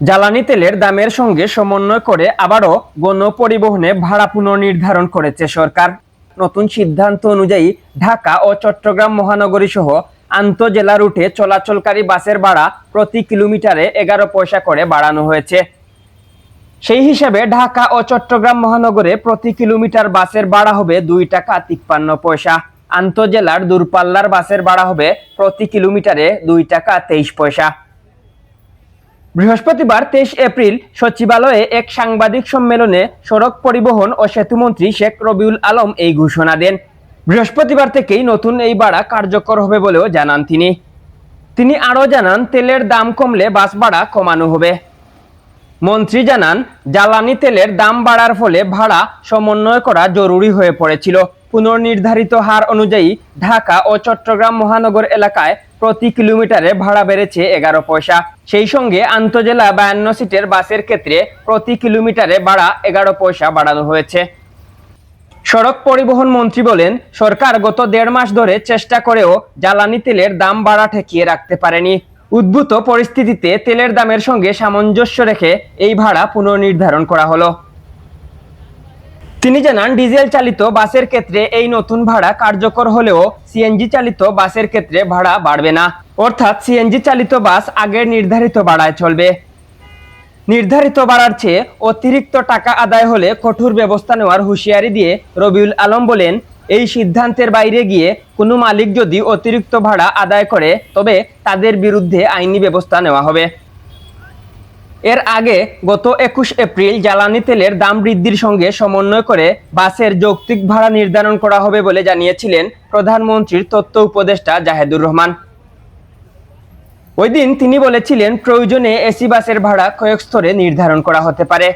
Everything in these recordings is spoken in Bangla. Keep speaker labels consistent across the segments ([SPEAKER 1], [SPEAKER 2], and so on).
[SPEAKER 1] জ্বালানি তেলের দামের সঙ্গে সমন্বয় করে আবারও গণপরিবহনে ভাড়া পুনর্নির্ধারণ করেছে সরকার। নতুন সিদ্ধান্ত অনুযায়ী ঢাকা ও চট্টগ্রাম মহানগরী সহ আন্তঃজেলা রুটে চলাচলকারী বাসের ভাড়া প্রতি কিলোমিটারে 11 পয়সা করে বাড়ানো হয়েছে। সেই হিসাবে ঢাকা ও চট্টগ্রাম মহানগরে প্রতি কিলোমিটার বাসের ভাড়া হবে 2 টাকা 53 পয়সা। আন্তঃজেলার দূরপাল্লার বাসের ভাড়া হবে প্রতি কিলোমিটারে 2 টাকা 23 পয়সা। বৃহস্পতিবার 23 এপ্রিল সচিবালয়ে এক সাংবাদিক সম্মেলনে সড়ক পরিবহন ও সেতুমন্ত্রী শেখ রবিউল আলম এই ঘোষণা দেন। বৃহস্পতিবার থেকেই নতুন এই ভাড়া কার্যকর হবে বলেও জানান তিনি আরও জানান, তেলের দাম কমলে বাস ভাড়া কমানো হবে। মন্ত্রী জানান, জ্বালানি তেলের দাম বাড়ার ফলে ভাড়া সমন্বয় করা জরুরি হয়ে পড়েছিল। পুনর্নির্ধারিত হার অনুযায়ী ঢাকা ও চট্টগ্রাম মহানগর এলাকায় প্রতি কিলোমিটারে ভাড়া বেড়েছে 11 পয়সা। সেই সঙ্গে আন্তঃজেলা 52 সিটের বাসের ক্ষেত্রে প্রতি কিলোমিটারে ভাড়া 11 পয়সা বাড়ানো হয়েছে। সড়ক পরিবহন মন্ত্রী বলেন, সরকার গত 1.5 মাস ধরে চেষ্টা করেও জ্বালানি তেলের দাম বাড়া ঠেকিয়ে রাখতে পারেনি। উদ্ভূত পরিস্থিতিতে তেলের দামের সঙ্গে সামঞ্জস্য রেখে এই ভাড়া পুনর্নির্ধারণ করা হলো। তিনি জানান, ডিজেল চালিত বাসের ক্ষেত্রে এই নতুন ভাড়া কার্যকর হলেও সিএনজি চালিত বাসের ক্ষেত্রে ভাড়া বাড়বে না। অর্থাৎ সিএনজি চালিত বাস আগের নির্ধারিত ভাড়ায় চলবে। নির্ধারিত ভাড়ার চেয়ে অতিরিক্ত টাকা আদায় হলে কঠোর ব্যবস্থা নেওয়ার হুঁশিয়ারি দিয়ে রবিউল আলম বলেন, এই সিদ্ধান্তের বাইরে গিয়ে কোনো মালিক যদি অতিরিক্ত ভাড়া আদায় করে তবে তাদের বিরুদ্ধে আইনি ব্যবস্থা নেওয়া হবে। এর আগে গত 21 এপ্রিল জ্বালানি তেলের দাম বৃদ্ধির সঙ্গে সমন্বয় করে বাসের যৌক্তিক ভাড়া নির্ধারণ করা হবে বলে জানিয়েছিলেন প্রধানমন্ত্রীর তথ্য উপদেষ্টা জাহেদুর রহমান। ওই দিন তিনি বলেছিলেন, প্রয়োজনে এসি বাসের ভাড়া কয়েক স্তরে নির্ধারণ করা হতে পারে।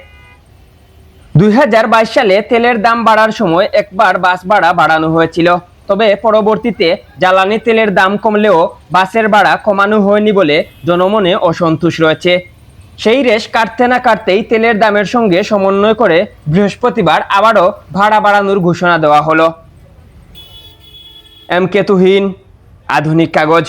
[SPEAKER 1] 2022 সালে তেলের দাম বাড়ার সময় একবার বাস ভাড়া বাড়ানো হয়েছিল, তবে পরবর্তীতে জ্বালানি তেলের দাম কমলেও বাসের ভাড়া কমানো হয়নি বলে জনমনে অসন্তোষ রয়েছে। সেই রেশ কাটতে না কাটতেই তেলের দামের সঙ্গে সমন্বয় করে বৃহস্পতিবার আবারও ভাড়া বাড়ানোর ঘোষণা দেওয়া হলো। এম কে তুহিন, আধুনিক কাগজ।